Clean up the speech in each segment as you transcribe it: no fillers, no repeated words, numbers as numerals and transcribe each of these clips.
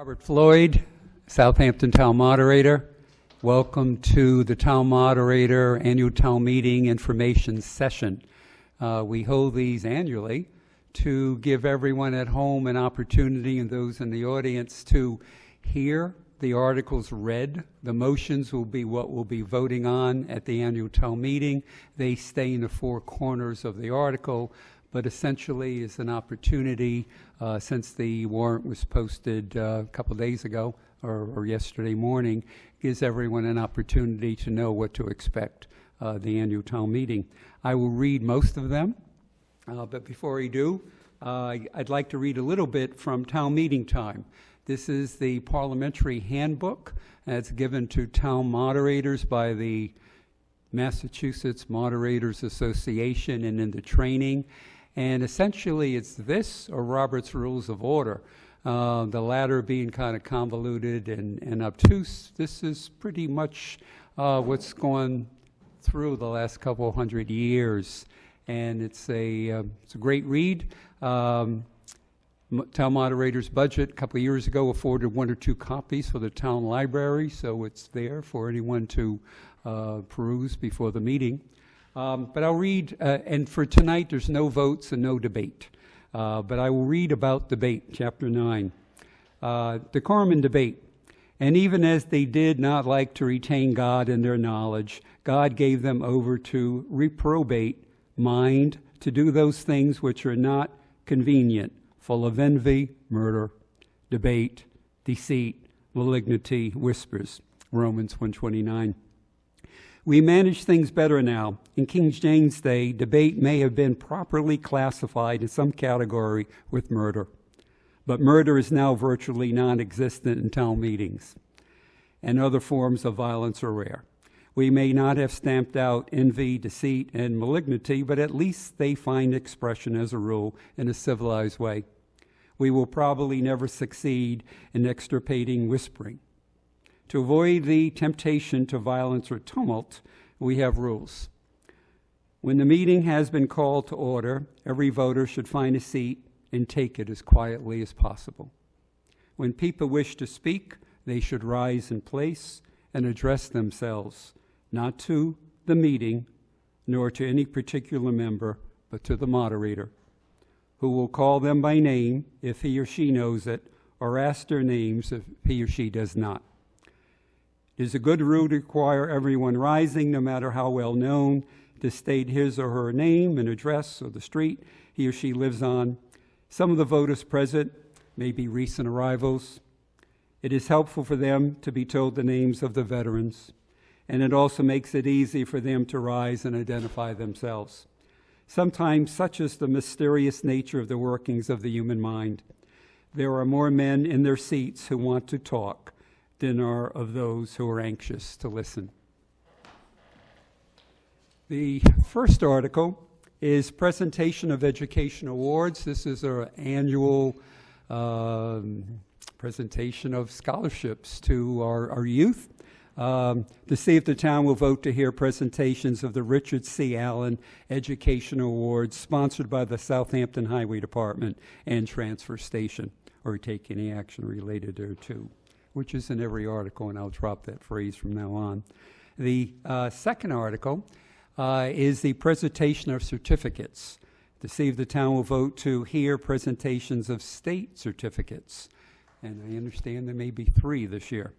Robert Floyd, Southampton Town Moderator. Welcome to the Town Moderator Annual Town Meeting Information Session. We hold these annually to give everyone at home an opportunity and those in the audience to hear the articles read. The motions will be what we'll be voting on at the annual town meeting. They stay in the four corners of the article, but essentially is an opportunity, since the warrant was posted a couple days ago or yesterday morning, gives everyone an opportunity to know what to expect the annual town meeting. I will read most of them, but before I do, I'd like to read a little bit from town meeting time. This is the parliamentary handbook that's given to town moderators by the Massachusetts Moderators Association and in the training. And essentially it's this or Robert's Rules of Order. The latter being kind of convoluted and obtuse. This is pretty much what's gone through the last couple 100 years. And it's a great read. Town Moderator's budget a couple of years ago afforded 1 or 2 copies for the town library, so it's there for anyone to peruse before the meeting. But I'll read, and for tonight there's no votes and no debate. But I will read about debate, chapter 9. Decorum and debate. And even as they did not like to retain God in their knowledge, God gave them over to reprobate mind to do those things which are not convenient, full of envy, murder, debate, deceit, malignity, whispers. Romans 1:29. We manage things better now. In King James' day, debate may have been properly classified in some category with murder. But murder is now virtually non-existent in town meetings, and other forms of violence are rare. We may not have stamped out envy, deceit, and malignity, but at least they find expression as a rule in a civilized way. We will probably never succeed in extirpating whispering. To avoid the temptation to violence or tumult, we have rules. When the meeting has been called to order, every voter should find a seat and take it as quietly as possible. When people wish to speak, they should rise in place and address themselves, not to the meeting, nor to any particular member, but to the moderator, who will call them by name if he or she knows it, or ask their names if he or she does not. It is a good rule to require everyone rising, no matter how well known, to state his or her name and address or the street he or she lives on. Some of the voters present may be recent arrivals. It is helpful for them to be told the names of the veterans, and it also makes it easy for them to rise and identify themselves. Sometimes, such is the mysterious nature of the workings of the human mind, there are more men in their seats who want to talk than are of those who are anxious to listen. The first article is presentation of education awards. This is our annual presentation of scholarships to our youth. To see if the town will vote to hear presentations of the Richard C. Allen Educational Awards sponsored by the Southampton Highway Department and Transfer Station, or take any action related thereto, which is in every article, and I'll drop that phrase from now on. The second article is the presentation of certificates, to see if the town will vote to hear presentations of state certificates. And I understand there may be 3 this year.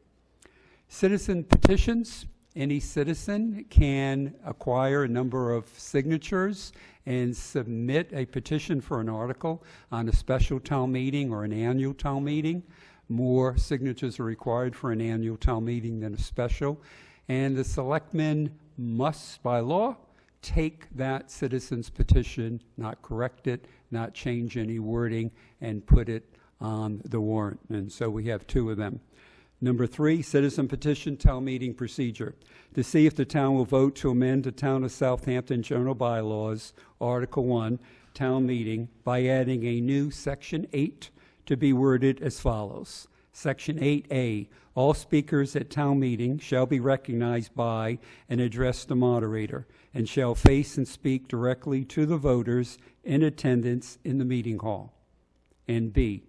Citizen petitions. Any citizen can acquire a number of signatures and submit a petition for an article on a special town meeting or an annual town meeting. More signatures are required for an annual town meeting than a special. And the selectmen must, by law, take that citizen's petition, not correct it, not change any wording, and put it on the warrant. And so we have 2 of them. Number 3, citizen petition town meeting procedure. To see if the town will vote to amend the Town of Southampton General Bylaws, Article 1, Town Meeting, by adding a new Section 8 to be worded as follows. Section 8A, all speakers at town meeting shall be recognized by and address the moderator, and shall face and speak directly to the voters in attendance in the meeting hall. And B,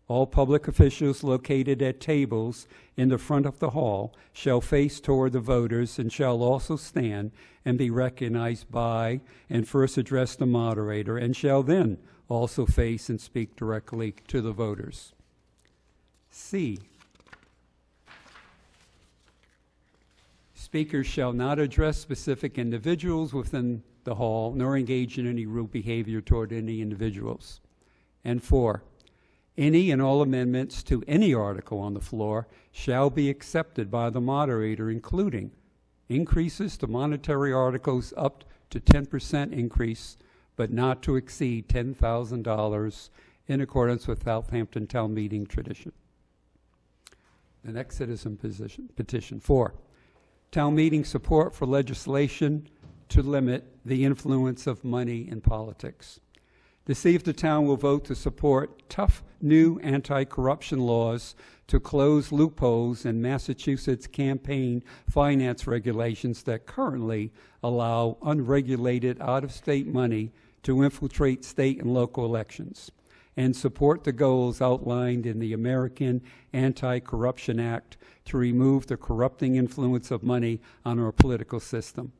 All public officials located at tables in the front of the hall shall face toward the voters and shall also stand and be recognized by and first address the moderator, and shall then also face and speak directly to the voters. C, speakers shall not address specific individuals within the hall, nor engage in any rude behavior toward any individuals. And 4, any and all amendments to any article on the floor shall be accepted by the moderator, including increases to monetary articles up to 10% increase, but not to exceed $10,000 in accordance with Southampton Town Meeting tradition. The next citizen petition. 4, town meeting support for legislation to limit the influence of money in politics. To see if the town will vote to support tough new anti-corruption laws to close loopholes in Massachusetts campaign finance regulations that currently allow unregulated out-of-state money to infiltrate state and local elections, and support the goals outlined in the American Anti-Corruption Act to remove the corrupting influence of money on our political system.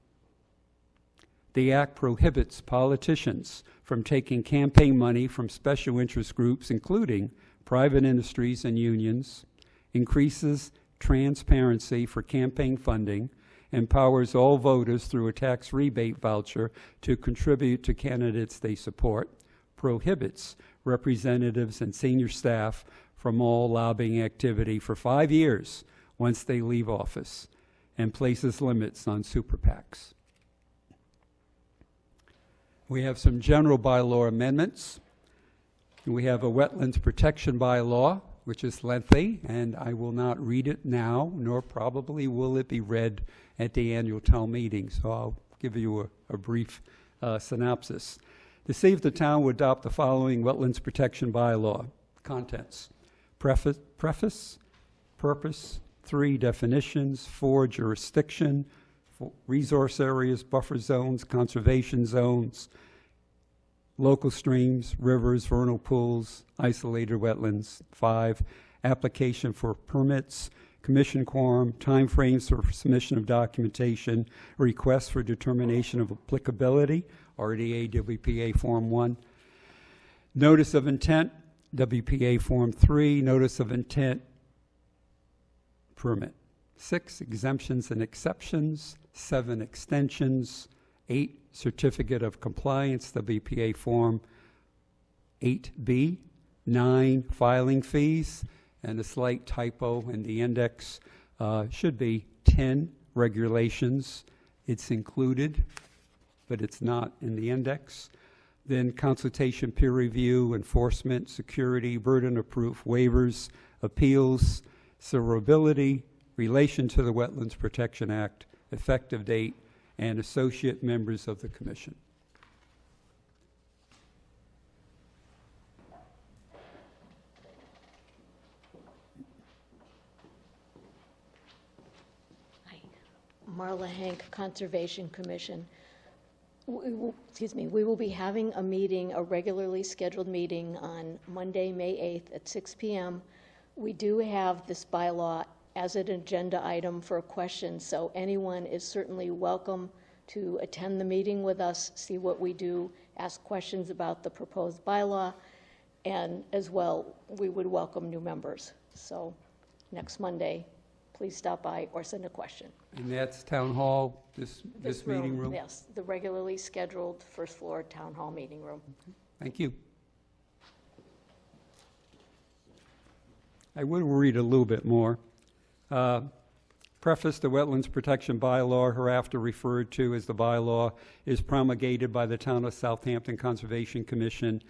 The act prohibits politicians from taking campaign money from special interest groups, including private industries and unions, increases transparency for campaign funding, empowers all voters through a tax rebate voucher to contribute to candidates they support, prohibits representatives and senior staff from all lobbying activity for 5 years once they leave office, and places limits on super PACs. We have some general bylaw amendments. We have a wetlands protection bylaw, which is lengthy, and I will not read it now, nor probably will it be read at the annual town meeting, so I'll give you a brief synopsis. To see if the town will adopt the following wetlands protection bylaw. Contents: preface, purpose, 3 definitions, 4 jurisdiction, resource areas, buffer zones, conservation zones, local streams, rivers, vernal pools, isolated wetlands. 5, application for permits, commission quorum, timeframes for submission of documentation, requests for determination of applicability, RDA WPA Form 1, notice of intent, WPA Form 3, notice of intent, permit. 6, exemptions and exceptions. 7, extensions. 8, certificate of compliance, WPA Form 8B. 9, filing fees, and a slight typo in the index. Should be 10, regulations. It's included, but it's not in the index. Then consultation, peer review, enforcement, security, burden of proof, waivers, appeals, severability, relation to the Wetlands Protection Act, effective date, and associate members of the commission. Hi, Marla Hank, Conservation Commission. We will be having a meeting, a regularly scheduled meeting on Monday, May 8th at 6 p.m. We do have this bylaw as an agenda item for a question, so anyone is certainly welcome to attend the meeting with us, see what we do, ask questions about the proposed bylaw, and as well, we would welcome new members. So next Monday, please stop by or send a question. And that's Town Hall, this meeting room? Yes, the regularly scheduled first floor Town Hall meeting room. Okay. Thank you. I will read a little bit more. Preface: the Wetlands Protection Bylaw, hereafter referred to as the bylaw, is promulgated by the Town of Southampton Conservation Commission,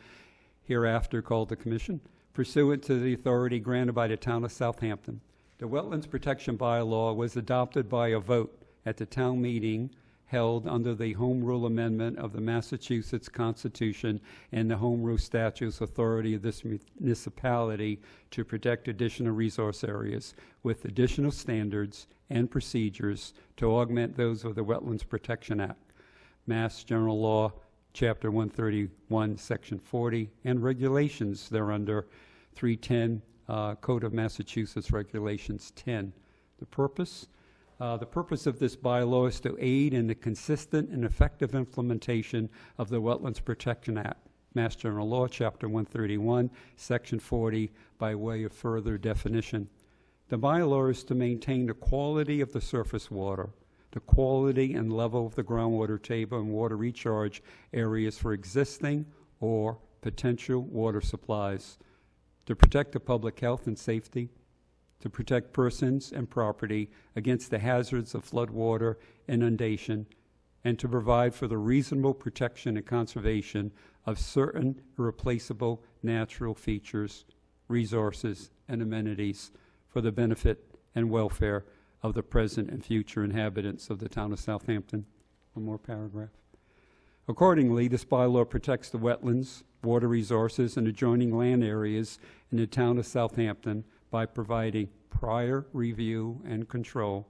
hereafter called the Commission, pursuant to the authority granted by the Town of Southampton. The Wetlands Protection Bylaw was adopted by a vote at the town meeting held under the Home Rule Amendment of the Massachusetts Constitution and the Home Rule Statutes authority of this municipality to protect additional resource areas with additional standards and procedures to augment those of the Wetlands Protection Act, Mass General Law, Chapter 131, Section 40, and regulations thereunder 310 Code of Massachusetts Regulations 10. The purpose of this bylaw is to aid in the consistent and effective implementation of the Wetlands Protection Act, Mass General Law, Chapter 131, Section 40, by way of further definition. The bylaw is to maintain the quality of the surface water, the quality and level of the groundwater table and water recharge areas for existing or potential water supplies, to protect the public health and safety, to protect persons and property against the hazards of floodwater inundation, and to provide for the reasonable protection and conservation of certain irreplaceable natural features, resources, and amenities for the benefit and welfare of the present and future inhabitants of the town of Southampton. One more paragraph. Accordingly, this bylaw protects the wetlands, water resources, and adjoining land areas in the town of Southampton by providing prior review and control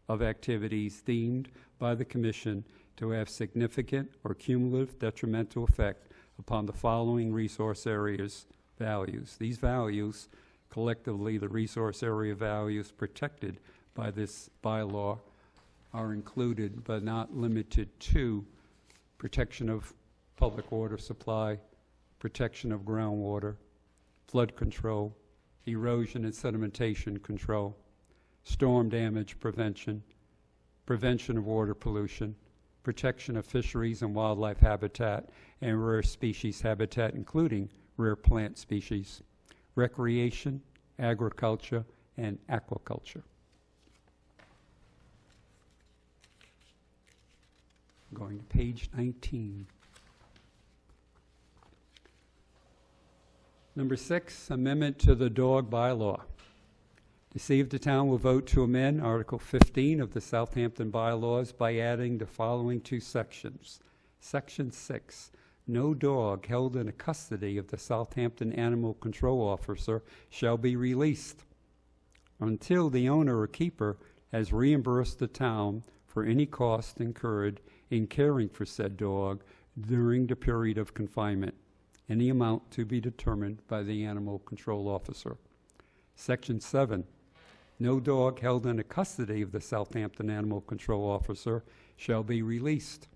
of activities deemed by the Commission to have significant or cumulative detrimental effect upon the following resource areas values. These values, collectively the resource area values protected by this bylaw, are included but not limited to protection of public water supply, protection of groundwater, flood control, erosion and sedimentation control, storm damage prevention, prevention of water pollution, protection of fisheries and wildlife habitat and rare species habitat, including rare plant species, recreation, agriculture, and aquaculture. Going to page 19. Number 6, amendment to the dog bylaw. To see if the town will vote to amend Article 15 of the Southampton bylaws by adding the following 2 sections. Section 6, no dog held in the custody of the Southampton Animal Control Officer shall be released until the owner or keeper has reimbursed the town for any cost incurred in caring for said dog during the period of confinement, any amount to be determined by the Animal Control Officer. Section 7, no dog held in the custody of the Southampton Animal Control Officer shall be released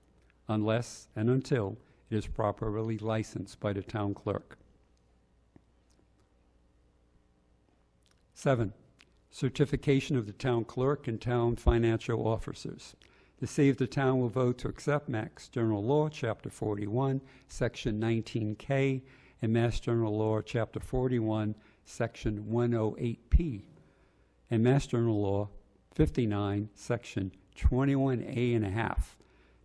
unless and until it is properly licensed by the town clerk. 7, certification of the town clerk and town financial officers. To see if the town will vote to accept Mass General Law, Chapter 41, Section 19K, and Mass General Law, Chapter 41, Section 108P, and Mass General Law 59, Section 21A.5,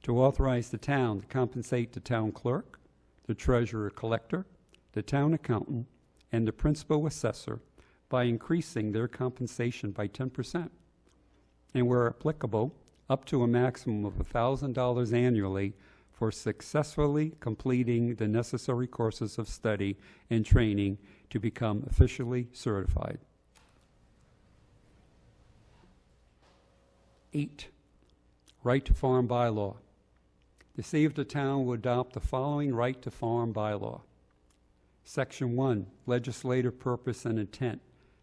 to authorize the town to compensate the town clerk, the treasurer-collector, the town accountant, and the principal assessor by increasing their compensation by 10%, and where applicable, up to a maximum of $1,000 annually for successfully completing the necessary courses of study and training to become officially certified. 8, right to farm bylaw. To see if the town will adopt the following right to farm bylaw. Section 1, legislative purpose and intent.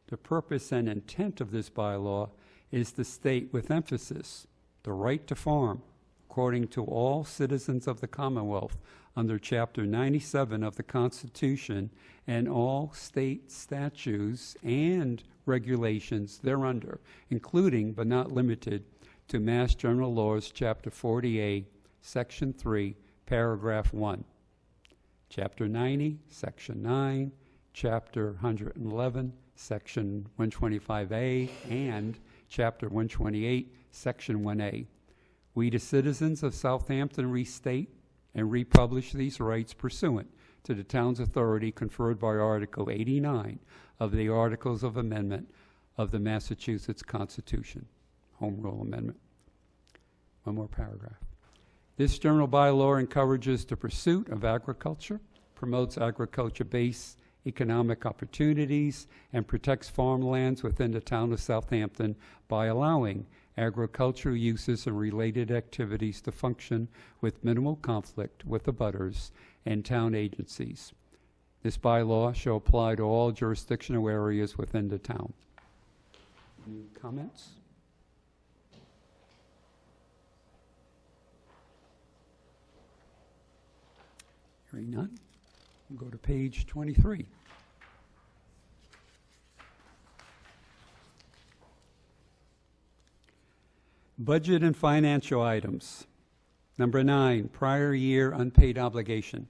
The purpose and intent of this bylaw is to state with emphasis the right to farm, according to all citizens of the Commonwealth under Chapter 97 of the Constitution and all state statutes and regulations thereunder, including but not limited to Mass General Laws, Chapter 48, Section 3, Paragraph 1, Chapter 90, Section 9, Chapter 111, Section 125A, and Chapter 128, Section 1A. We, the citizens of Southampton, restate and republish these rights pursuant to the town's authority conferred by Article 89 of the Articles of Amendment of the Massachusetts Constitution. Home Rule Amendment. One more paragraph. This general bylaw encourages the pursuit of agriculture, promotes agriculture-based economic opportunities, and protects farmlands within the town of Southampton by allowing agricultural uses and related activities to function with minimal conflict with abutters and town agencies. This bylaw shall apply to all jurisdictional areas within the town. Any comments? Hearing none, we'll go to page 23. Budget and financial items. Number 9, prior year unpaid obligation.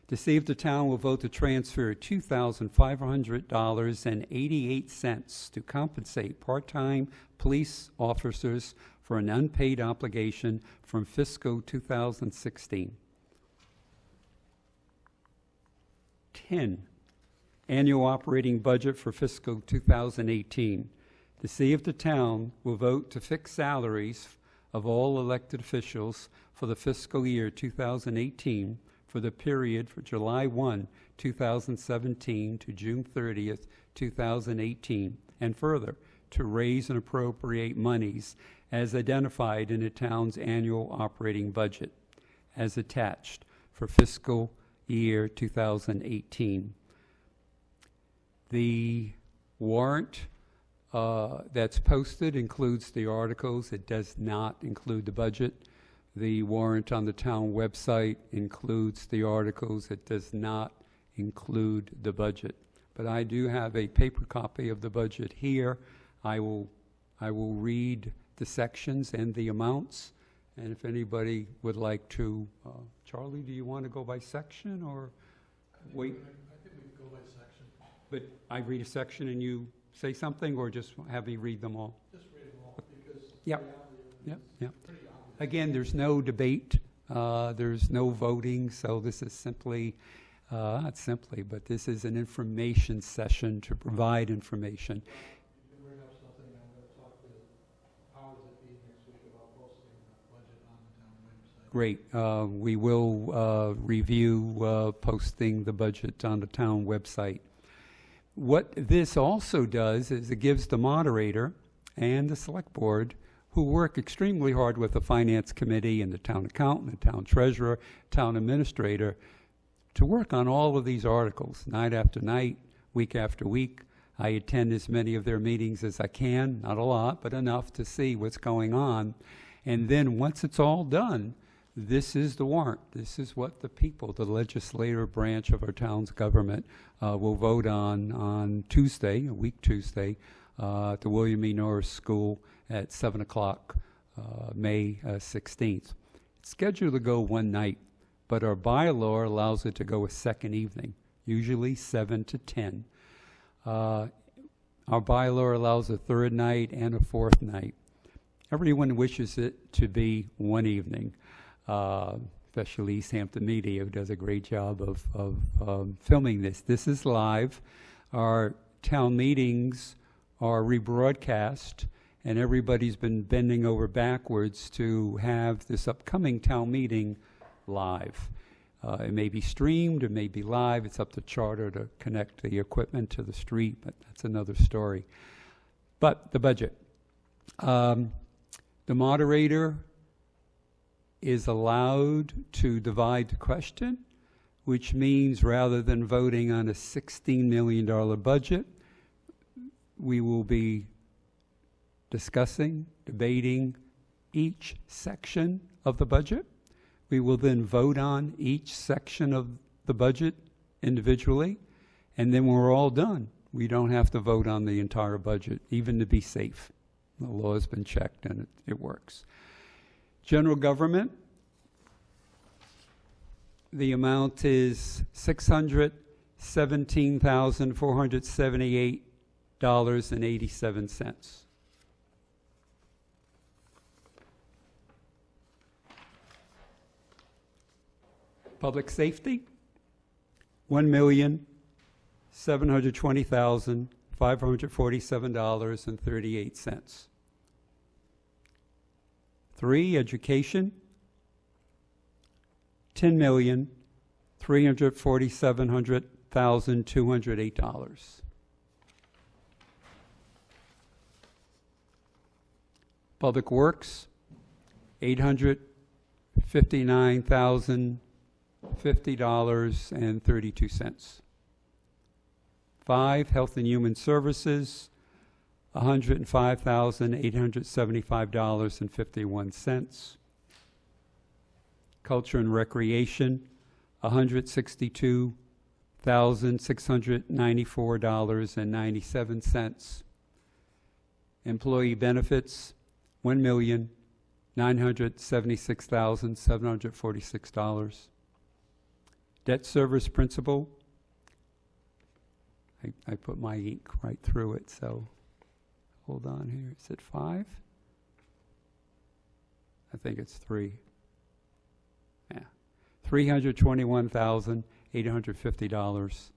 To see if the town will vote to transfer $2,500.88 to compensate part-time police officers for an unpaid obligation from fiscal 2016. 10, annual operating budget for fiscal 2018. To see if the town will vote to fix salaries of all elected officials for the fiscal year 2018 for the period for July 1, 2017 to June 30th, 2018, and further, to raise and appropriate monies as identified in the town's annual operating budget as attached for fiscal year 2018. The warrant that's posted includes the articles. It does not include the budget. The warrant on the town website includes the articles. It does not include the budget. But I do have a paper copy of the budget here. I will read the sections and the amounts. And if anybody would like to, Charlie, do you want to go by section or wait? I think we go by section. But I read a section and you say something, or just have me read them all? Just read them all, because Yep. the reality of it Yep, is yep. pretty obvious. Again, there's no debate, there's no voting, so this is simply, not simply, but this is an information session to provide information. You can bring up something, I'm going to talk to powers that be next week about posting the budget on the town website. Great. We will review posting the budget on the town website. What this also does is it gives the moderator and the select board, who work extremely hard with the finance committee and the town accountant, the town treasurer, town administrator, to work on all of these articles night after night, week after week. I attend as many of their meetings as I can, not a lot, but enough to see what's going on. And then once it's all done, this is the warrant. This is what the people, the legislative branch of our town's government, will vote on Tuesday, a week Tuesday, at the William E. Norris School at 7 o'clock, May 16th. It's scheduled to go one night, but our bylaw allows it to go a second evening, usually 7 to 10. Our bylaw allows a third night and a fourth night. Everyone wishes it to be one evening, especially East Hampton Media, who does a great job of filming this. This is live. Our town meetings are rebroadcast, and everybody's been bending over backwards to have this upcoming town meeting live. It may be streamed, it may be live. It's up to Charter to connect the equipment to the street, but that's another story. But the budget. The moderator is allowed to divide the question, which means rather than voting on a $16 million budget, we will be discussing, debating each section of the budget. We will then vote on each section of the budget individually, and then when we're all done, we don't have to vote on the entire budget, even to be safe. The law has been checked and it works. General government, the amount is $617,478.87. Public safety, $1,720,547.38. 3, education, $10,347,208. Public works, $859,050.32. 5, Health and Human Services, $105,875.51. Culture and Recreation, $162,694.97. Employee Benefits, $1,976,746. Debt Service Principal, I put my ink right through it, so hold on here. Is it 5? I think it's 3. Yeah. $321,850.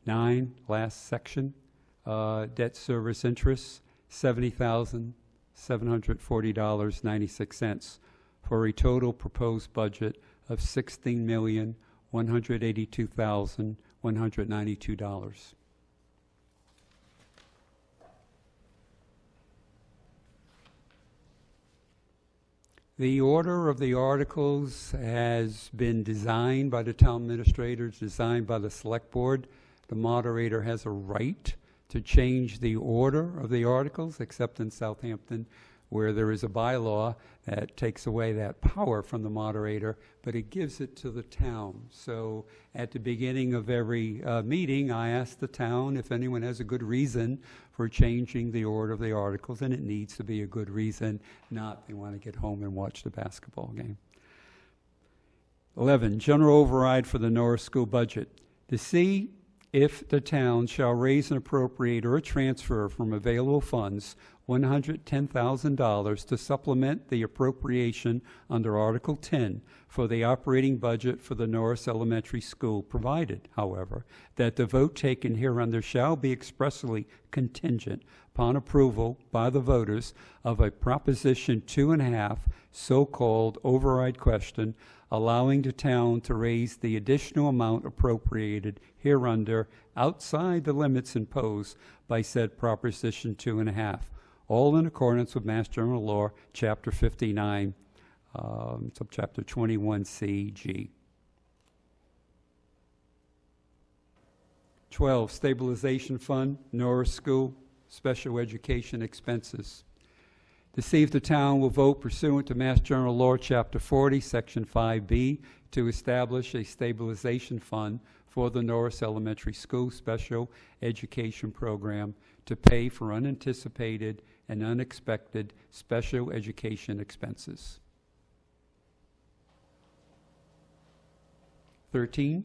9, last section. Debt service interest, $70,740.96, for a total proposed budget of $16,182,192. The order of the articles has been designed by the town administrators, designed by the select board. The moderator has a right to change the order of the articles, except in Southampton, where there is a bylaw that takes away that power from the moderator, but it gives it to the town. So at the beginning of every meeting, I ask the town if anyone has a good reason for changing the order of the articles, and it needs to be a good reason, not they want to get home and watch the basketball game. 11, general override for the Norris School budget. To see if the town shall raise and appropriate or transfer from available funds $110,000 to supplement the appropriation under Article 10 for the operating budget for the Norris Elementary School, provided, however, that the vote taken hereunder shall be expressly contingent upon approval by the voters of a Proposition 2.5 so-called override question, allowing the town to raise the additional amount appropriated hereunder outside the limits imposed by said Proposition 2.5, all in accordance with Mass General Law, Chapter 59, Subchapter 21C(G). 12, Stabilization Fund, Norris School, Special Education Expenses. To see if the town will vote pursuant to Mass General Law, Chapter 40, Section 5B, to establish a stabilization fund for the Norris Elementary School Special Education Program to pay for unanticipated and unexpected special education expenses. 13,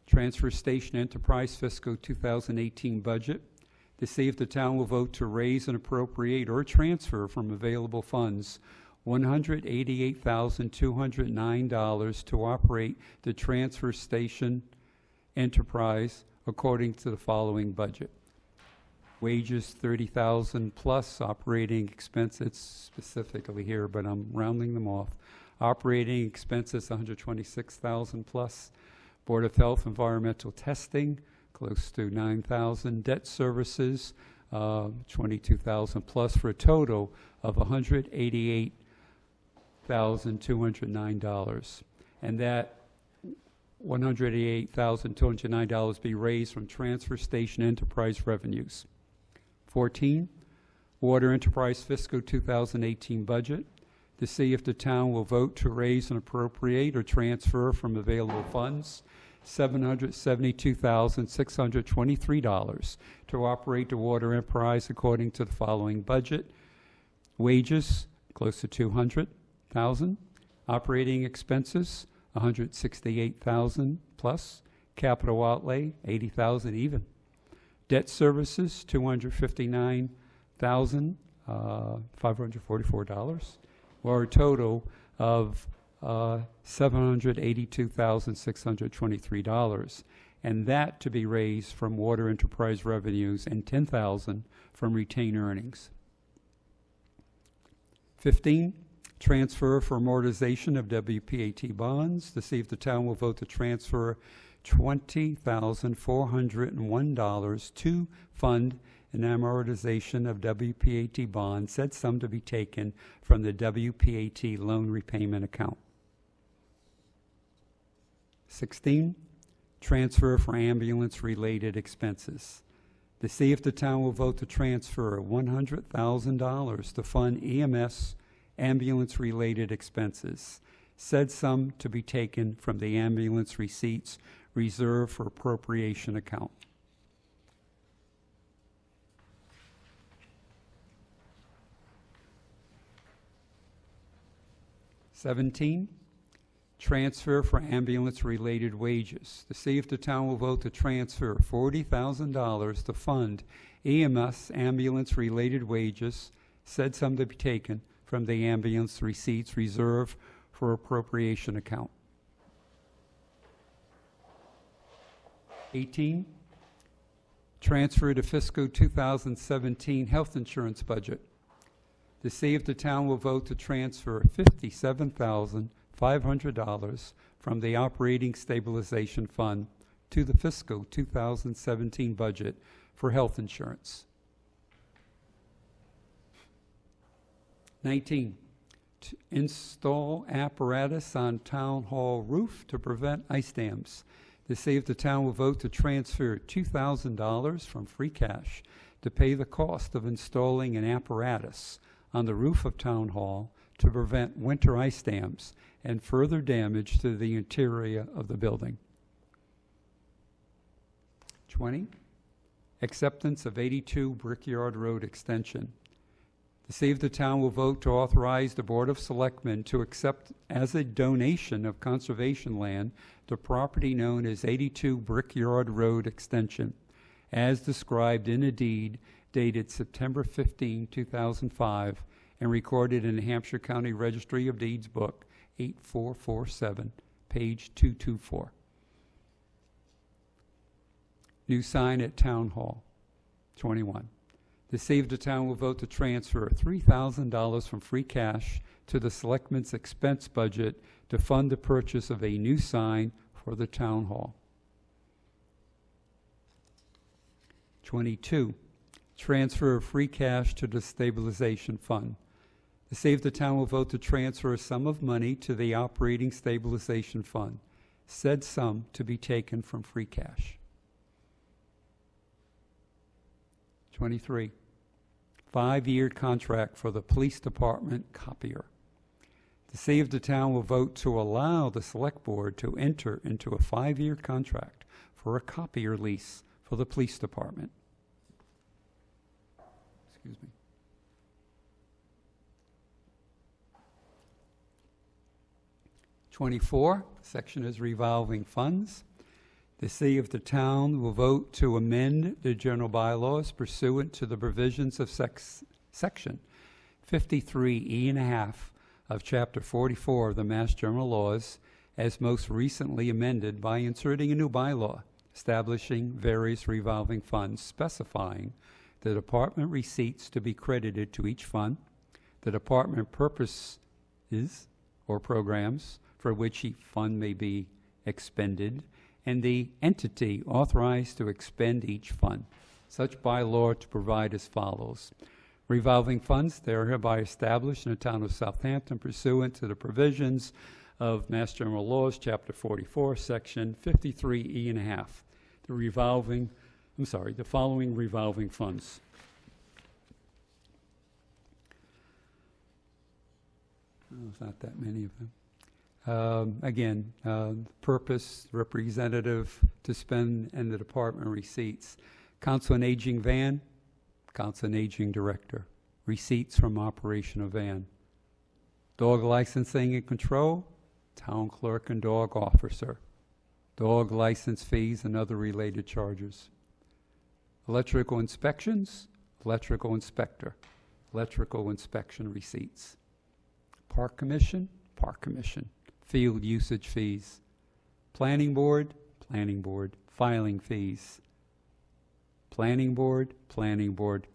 Transfer Station Enterprise Fiscal 2018 Budget. To see if the town will vote to raise and appropriate or transfer from available funds $188,209 to operate the transfer station enterprise according to the following budget. Wages $30,000 plus, operating expenses specifically here, but I'm rounding them off. Operating expenses $126,000 plus. Board of Health Environmental Testing close to $9,000. Debt services $22,000 plus, for a total of $188,209, and that $188,209 be raised from transfer station enterprise revenues. 14, Water Enterprise Fiscal 2018 Budget. To see if the town will vote to raise and appropriate or transfer from available funds $772,623 to operate the water enterprise according to the following budget. Wages, close to $200,000. Operating expenses, $168,000 plus. Capital outlay, $80,000 even. Debt services, $259,544, or a total of $782,623, and that to be raised from water enterprise revenues and $10,000 from retained earnings. 15, transfer for amortization of WPAT bonds. To see if the town will vote to transfer $20,401 to fund an amortization of WPAT bonds, said sum to be taken from the WPAT loan repayment account. 16, transfer for ambulance-related expenses. To see if the town will vote to transfer $100,000 to fund EMS ambulance-related expenses. Said sum to be taken from the ambulance receipts reserved for appropriation account. $17, transfer for ambulance-related wages. To see if the town will vote to transfer $40,000 to fund EMS ambulance-related wages, said sum to be taken from the ambulance receipts reserved for appropriation account. 18, transfer to fiscal 2017 health insurance budget. To see if the town will vote to transfer $57,500 from the operating stabilization fund to the fiscal 2017 budget for health insurance. 19, to install apparatus on town hall roof to prevent ice dams. To see if the town will vote to transfer $2,000 from free cash to pay the cost of installing an apparatus on the roof of Town Hall to prevent winter ice dams and further damage to the interior of the building. 20, acceptance of 82 Brickyard Road extension. To see if the town will vote to authorize the Board of Selectmen to accept as a donation of conservation land the property known as 82 Brickyard Road extension, as described in a deed dated September 15, 2005, and recorded in the Hampshire County Registry of Deeds Book 8447, page 224. New sign at Town Hall. 21. To see if the town will vote to transfer $3,000 from free cash to the Selectmen's expense budget to fund the purchase of a new sign for the Town Hall. 22. Transfer of free cash to the stabilization fund. To see if the town will vote to transfer a sum of money to the operating stabilization fund. Said sum to be taken from free cash. 23. 5-year contract for the police department copier. To see if the town will vote to allow the select board to enter into a 5-year contract for a copier lease for the police department. Excuse me. '24, section is revolving funds. To see if the town will vote to amend the general bylaws pursuant to the provisions of section 53E1/2 of Chapter 44 of the Mass General Laws, as most recently amended by inserting a new bylaw establishing various revolving funds, specifying the department receipts to be credited to each fund, the department purposes or programs for which each fund may be expended, and the entity authorized to expend each fund. Such bylaw to provide as follows. Revolving funds, they are hereby established in the town of Southampton pursuant to the provisions of Mass General Laws, Chapter 44, Section 53E1/2. The following revolving funds. There's not that many of them. Purpose, representative to spend, and the department receipts. Council on Aging van, Council on Aging director. Receipts from operation of van. Dog licensing and control, town clerk and dog officer. Dog license fees and other related charges. Electrical inspections, electrical inspector. Electrical inspection receipts. Park commission, park commission. Field usage fees. Planning board, filing fees. Planning board,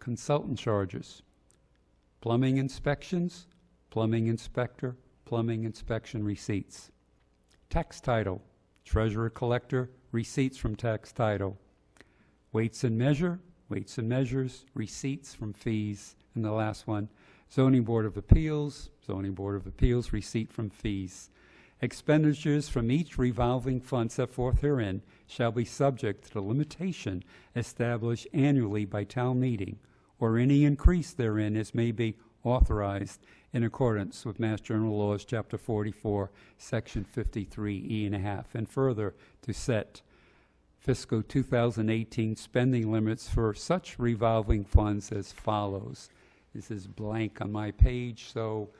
consultant charges. Plumbing inspections, plumbing inspector, plumbing inspection receipts. Tax title, treasurer collector, receipts from tax title. Weights and measures, receipts from fees. And the last one, zoning board of appeals, receipt from fees. Expenditures from each revolving fund set forth herein shall be subject to the limitation established annually by town meeting, or any increase therein as may be authorized in accordance with Mass General Laws, Chapter 44, Section 53E and a half, and further to set fiscal 2018 spending limits for such revolving funds as follows. This is blank on my page, so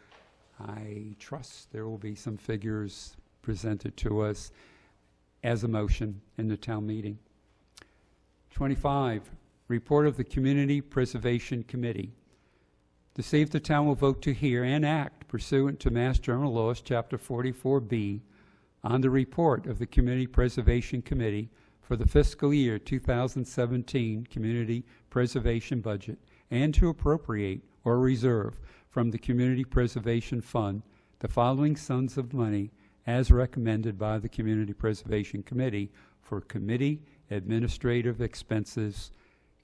I trust there will be some figures presented to us as a motion in the town meeting. 25, report of the Community Preservation Committee. To see if the town will vote to hear and act pursuant to Mass General Laws, Chapter 44B, on the report of the Community Preservation Committee for the fiscal year 2017 Community Preservation Budget, and to appropriate or reserve from the Community Preservation Fund the following sums of money as recommended by the Community Preservation Committee for committee administrative expenses,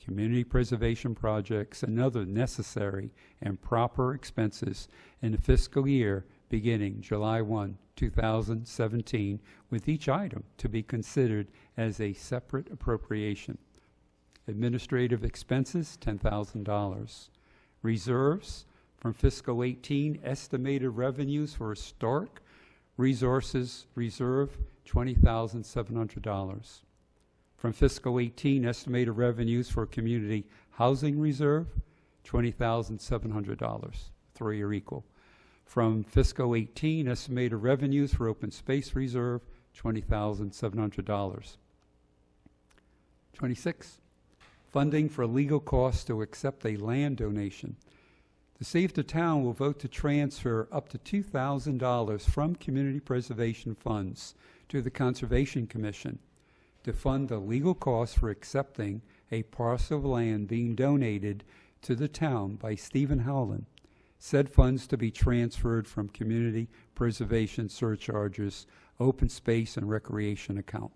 community preservation projects, and other necessary and proper expenses in the fiscal year beginning July 1, 2017, with each item to be considered as a separate appropriation. Administrative expenses, $10,000. Reserves from fiscal 18, estimated revenues for historic resources reserve, $20,700. From fiscal 18, estimated revenues for community housing reserve, $20,700. Three are equal. From fiscal 18, estimated revenues for open space reserve, $20,700. 26, funding for legal costs to accept a land donation. To see if the town will vote to transfer up to $2,000 from community preservation funds to the Conservation Commission to fund the legal costs for accepting a parcel of land being donated to the town by Stephen Howland. Said funds to be transferred from community preservation surcharges, open space and recreation account.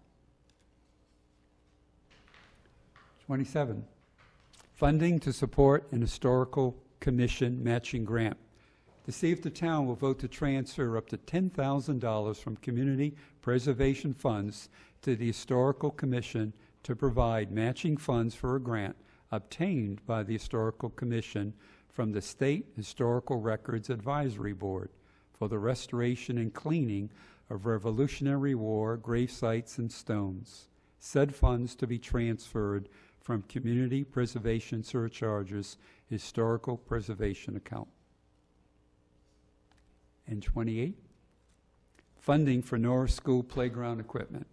27, funding to support an historical commission matching grant. To see if the town will vote to transfer up to $10,000 from community preservation funds to the Historical Commission to provide matching funds for a grant obtained by the Historical Commission from the State Historical Records Advisory Board for the restoration and cleaning of Revolutionary War grave sites and stones. Said funds to be transferred from community preservation surcharges historical preservation account. And 28, funding for Norris School playground equipment.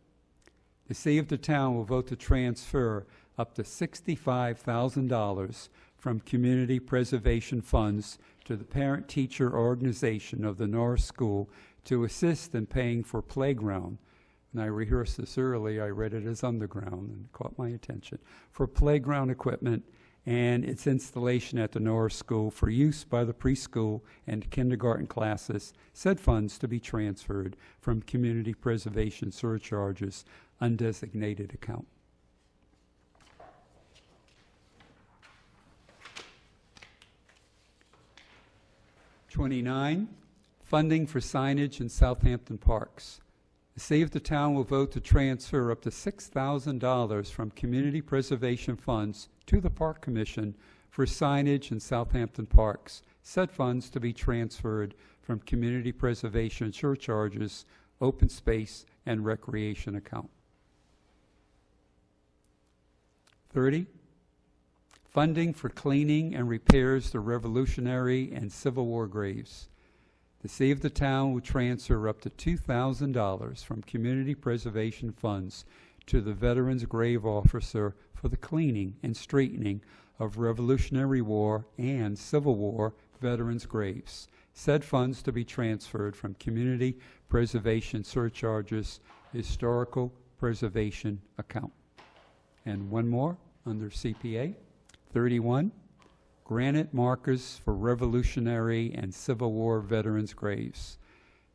To see if the town will vote to transfer up to $65,000 from community preservation funds to the parent-teacher organization of the Norris School to assist in paying for playground. And I rehearsed this early, I read it as underground and it caught my attention. For playground equipment and its installation at the Norris School for use by the preschool and kindergarten classes, said funds to be transferred from community preservation surcharges undesignated account. '29, funding for signage in Southampton parks. To see if the town will vote to transfer up to $6,000 from community preservation funds to the Park Commission for signage in Southampton parks. Said funds to be transferred from community preservation surcharges, open space, and recreation account. 30, funding for cleaning and repairs to Revolutionary and Civil War graves. To see if the town will transfer up to $2,000 from community preservation funds to the Veterans Grave Officer for the cleaning and straightening of Revolutionary War and Civil War veterans' graves. Said funds to be transferred from community preservation surcharges, historical preservation account. And one more under CPA, 31, granite markers for Revolutionary and Civil War veterans' graves.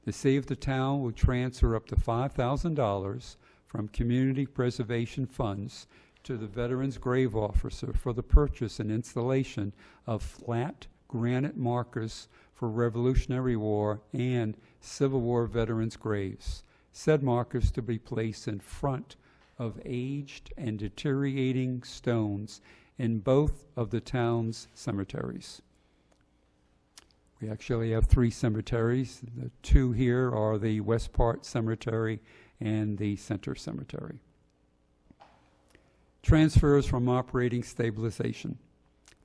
To see if the town will transfer up to $5,000 from community preservation funds to the Veterans Grave Officer for the purchase and installation of flat granite markers for Revolutionary War and Civil War veterans' graves. Said markers to be placed in front of aged and deteriorating stones in both of the town's cemeteries. We actually have 3 cemeteries. The 2 here are the West Part Cemetery and the Center Cemetery. Transfers from operating stabilization.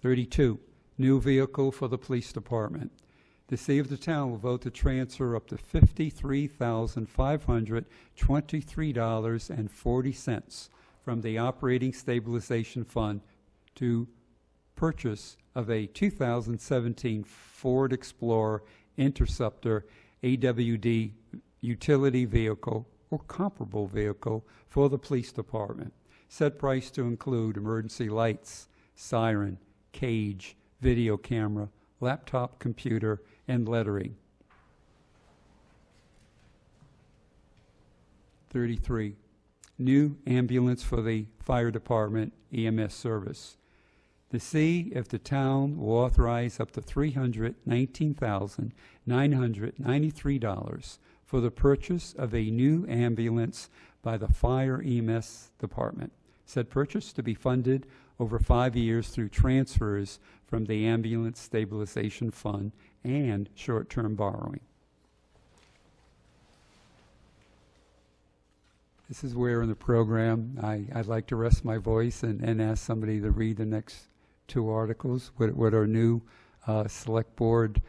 32, new vehicle for the police department. To see if the town will vote to transfer up to $53,523.40 from the operating stabilization fund to purchase of a 2017 Ford Explorer Interceptor AWD utility vehicle or comparable vehicle for the police department. Said price to include emergency lights, siren, cage, video camera, laptop computer, and lettering. 33, new ambulance for the fire department EMS service. To see if the town will authorize up to $319,993 for the purchase of a new ambulance by the fire EMS department. Said purchase to be funded over 5 years through transfers from the ambulance stabilization fund and short-term borrowing. This is where in the program I'd like to rest my voice and ask somebody to read the next 2 articles. Would our new select board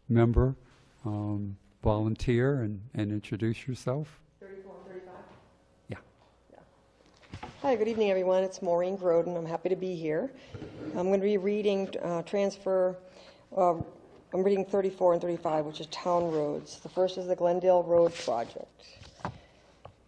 member volunteer and introduce yourself? 34 and 35? Yeah. Hi, good evening, everyone. It's Maureen Groden. I'm happy to be here. I'm going to be reading I'm reading 34 and 35, which is town roads. The first is the Glendale Road project.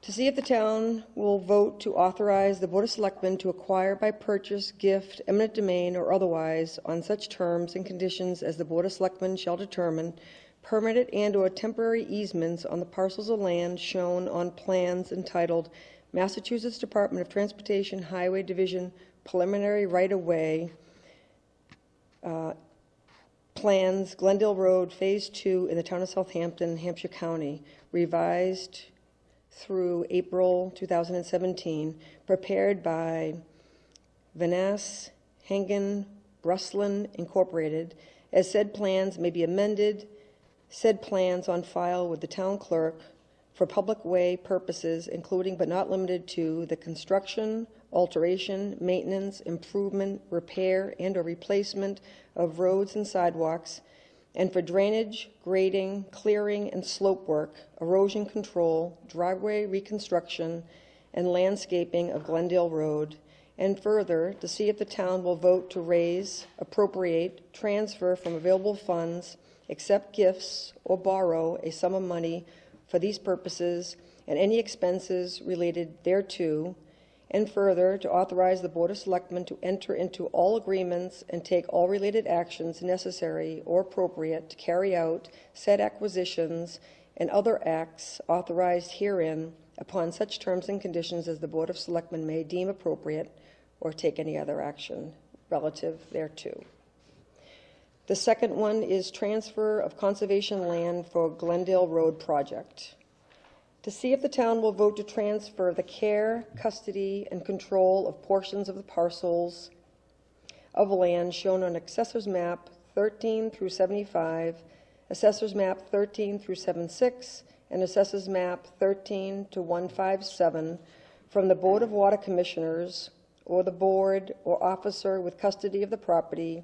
To see if the town will vote to authorize the Board of Selectmen to acquire by purchase, gift, eminent domain, or otherwise, on such terms and conditions as the Board of Selectmen shall determine, permanent and/or temporary easements on the parcels of land shown on plans entitled Massachusetts Department of Transportation Highway Division Preliminary Right-of-Way Plans, Glendale Road, Phase 2 in the town of Southampton, Hampshire County, revised through April 2017, prepared by Vanass, Hengen, Bruslin, Incorporated, as said plans may be amended, said plans on file with the town clerk for public way purposes, including but not limited to the construction, alteration, maintenance, improvement, repair, and/or replacement of roads and sidewalks, and for drainage, grading, clearing, and slope work, erosion control, driveway reconstruction, and landscaping of Glendale Road, and further, to see if the town will vote to raise, appropriate, transfer from available funds, accept gifts, or borrow a sum of money for these purposes and any expenses related thereto, and further, to authorize the Board of Selectmen to enter into all agreements and take all related actions necessary or appropriate to carry out said acquisitions and other acts authorized herein upon such terms and conditions as the Board of Selectmen may deem appropriate or take any other action relative thereto. The second one is transfer of conservation land for Glendale Road project. To see if the town will vote to transfer the care, custody, and control of portions of the parcels of land shown on Assessor's Map 13 through 75, Assessor's Map 13 through 76, and Assessor's Map 13 to 157 from the Board of Water Commissioners or the board or officer with custody of the property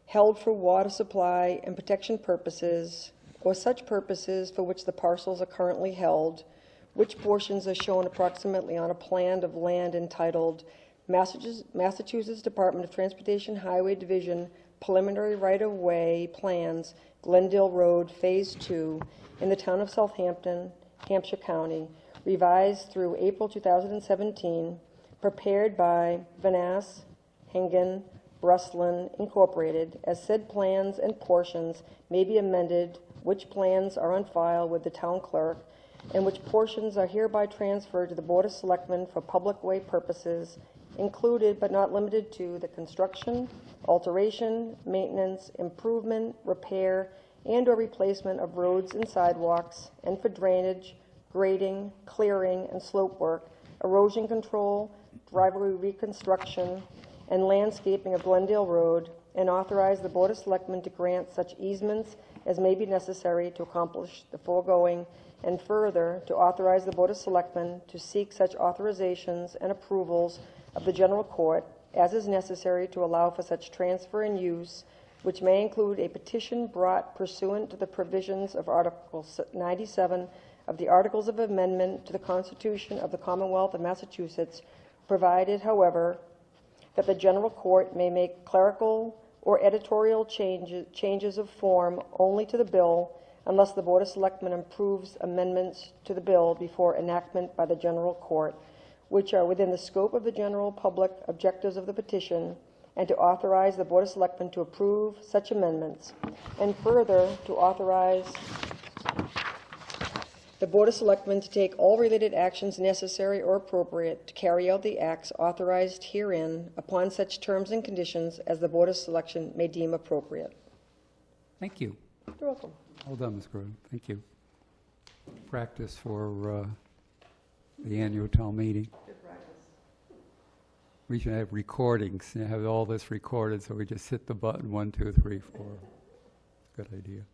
held for water supply and protection purposes or such purposes for which the parcels are currently held, which portions are shown approximately on a plan of land entitled Massachusetts Department of Transportation Highway Division Preliminary Right-of-Way Plans, Glendale Road, Phase 2, in the town of Southampton, Hampshire County, revised through April 2017, prepared by Vanass, Hengen, Bruslin, Incorporated, as said plans and portions may be amended, which plans are on file with the town clerk, and which portions are hereby transferred to the Board of Selectmen for public way purposes included but not limited to the construction, alteration, maintenance, improvement, repair, and/or replacement of roads and sidewalks, and for drainage, grading, clearing, and slope work, erosion control, driveway reconstruction, and landscaping of Glendale Road, and authorize the Board of Selectmen to grant such easements as may be necessary to accomplish the foregoing, and further, to authorize the Board of Selectmen to seek such authorizations and approvals of the General Court as is necessary to allow for such transfer and use, which may include a petition brought pursuant to the provisions of Article 97 of the Articles of Amendment to the Constitution of the Commonwealth of Massachusetts, provided, however, that the General Court may make clerical or editorial changes of form only to the bill unless the Board of Selectmen approves amendments to the bill before enactment by the General Court, which are within the scope of the general public objectives of the petition, and to authorize the Board of Selectmen to approve such amendments, and further, to authorize the Board of Selectmen to take all related actions necessary or appropriate to carry out the acts authorized herein upon such terms and conditions as the Board of Selection may deem appropriate. Thank you. You're welcome. Well done, Ms. Groden. Thank you. Practice for the annual town meeting. Good practice. We should have recordings, have all this recorded, so we just hit the button, 1, 2, 3, 4. Good idea.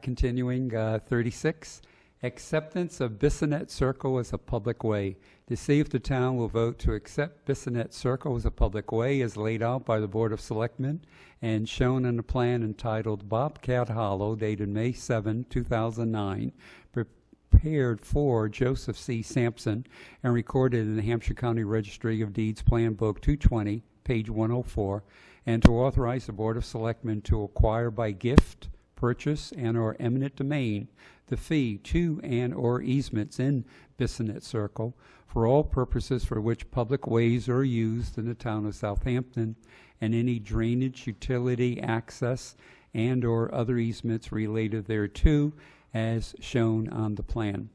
Continuing, 36, acceptance of Bissonnet Circle as a public way. To see if the town will vote to accept Bissonnet Circle as a public way as laid out by the Board of Selectmen and shown in the plan entitled Bobcat Hollow, dated May 7, 2009, prepared for Joseph C. Sampson and recorded in the Hampshire County Registry of Deeds Plan Book 220, page 104, and to authorize the Board of Selectmen to acquire by gift, purchase, and/or eminent domain the fee to and/or easements in Bissonnet Circle for all purposes for which public ways are used in the town of Southampton, and any drainage, utility, access, and/or other easements related thereto as shown on the plan.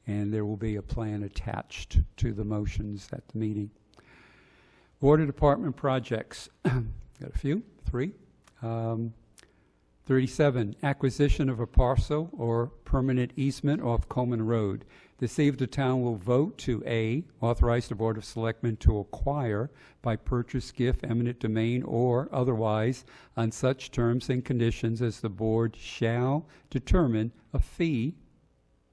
And there will be a plan attached to the motions at the meeting. Water Department projects. Got a few, 3. 37, acquisition of a parcel or permanent easement off Coleman Road. To see if the town will vote to A, authorize the Board of Selectmen to acquire by purchase, gift, eminent domain, or otherwise on such terms and conditions as the board shall determine a fee,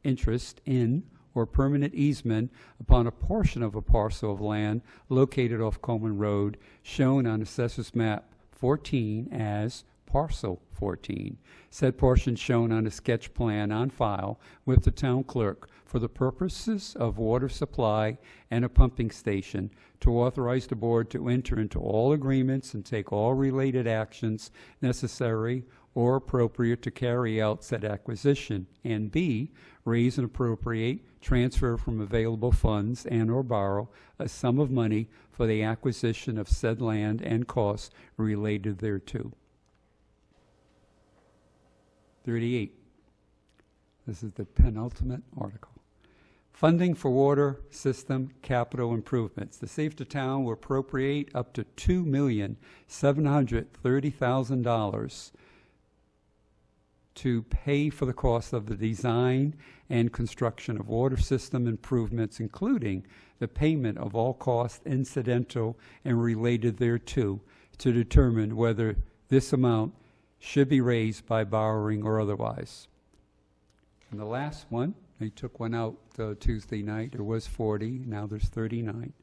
interest in, or permanent easement upon a portion of a parcel of land located off Coleman Road, shown on Assessors Map 14 as Parcel 14. Said portion shown on a sketch plan on file with the town clerk for the purposes of water supply and a pumping station, to authorize the board to enter into all agreements and take all related actions necessary or appropriate to carry out said acquisition, and B, raise and appropriate, transfer from available funds and/or borrow a sum of money for the acquisition of said land and costs related thereto. 38. This is the penultimate article. Funding for water system capital improvements. To see if the town will appropriate up to $2,730,000 to pay for the cost of the design and construction of water system improvements, including the payment of all costs incidental and related thereto, to determine whether this amount should be raised by borrowing or otherwise. And the last one, they took one out Tuesday night. There was 40, now there's 39.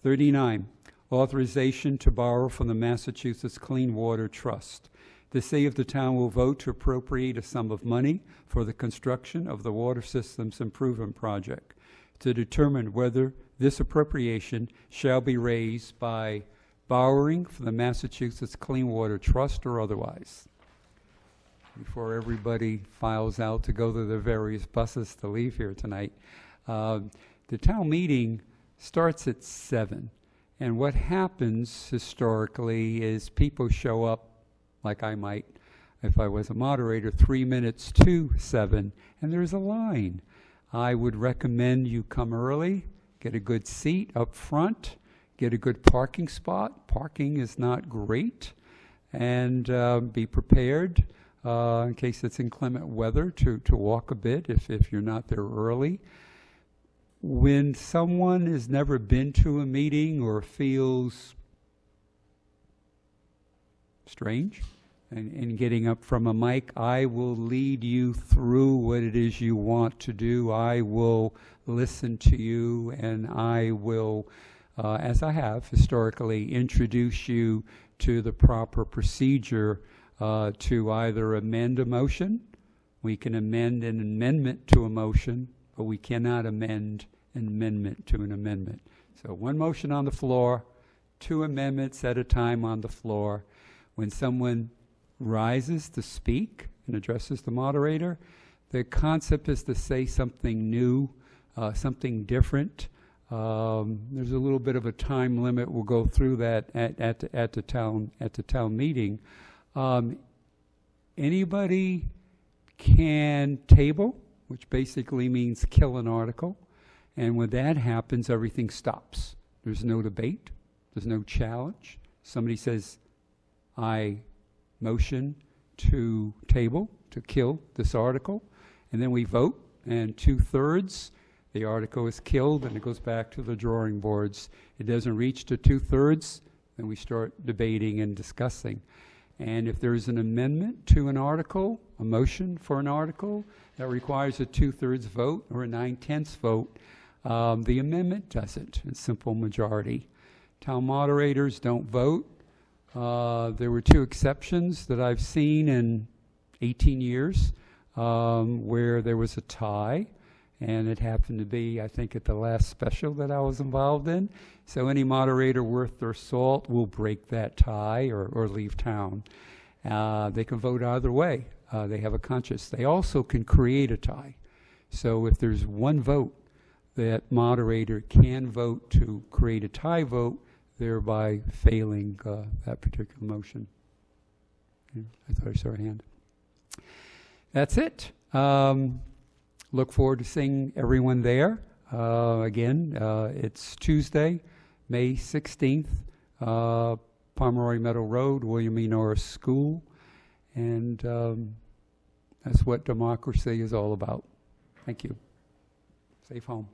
39, authorization to borrow from the Massachusetts Clean Water Trust. To see if the town will vote to appropriate a sum of money for the construction of the Water Systems Improvement Project, to determine whether this appropriation shall be raised by borrowing from the Massachusetts Clean Water Trust or otherwise. Before everybody files out to go to the various buses to leave here tonight, the town meeting starts at 7. And what happens historically is people show up, like I might, if I was a moderator, 3 minutes to 7, and there's a line. I would recommend you come early, get a good seat up front, get a good parking spot. Parking is not great. And be prepared in case it's inclement weather to walk a bit if you're not there early. When someone has never been to a meeting or feels strange and getting up from a mic, I will lead you through what it is you want to do. I will listen to you, and I will, as I have historically, introduce you to the proper procedure to either amend a motion. We can amend an amendment to a motion, but we cannot amend an amendment to an amendment. So one motion on the floor, 2 amendments at a time on the floor. When someone rises to speak and addresses the moderator, the concept is to say something new, something different. There's a little bit of a time limit. We'll go through that at the town meeting. Anybody can table, which basically means kill an article, and when that happens, everything stops. There's no debate. There's no challenge. Somebody says, I motion to table, to kill this article, and then we vote, and 2/3, the article is killed, and it goes back to the drawing boards. It doesn't reach to 2/3, then we start debating and discussing. And if there's an amendment to an article, a motion for an article that requires a 2/3 vote or a 9/10 vote, the amendment doesn't. It's simple majority. Town moderators don't vote. There were 2 exceptions that I've seen in 18 years where there was a tie, and it happened to be, I think, at the last special that I was involved in. So any moderator worth their salt will break that tie or leave town. They can vote either way. They have a conscience. They also can create a tie. So if there's one vote, that moderator can vote to create a tie vote, thereby failing that particular motion. Yeah, I thought I saw a hand. That's it. Look forward to seeing everyone there. Again, it's Tuesday, May 16th, Pomeroy Meadow Road, William E. Norris School. And that's what democracy is all about. Thank you. Safe home.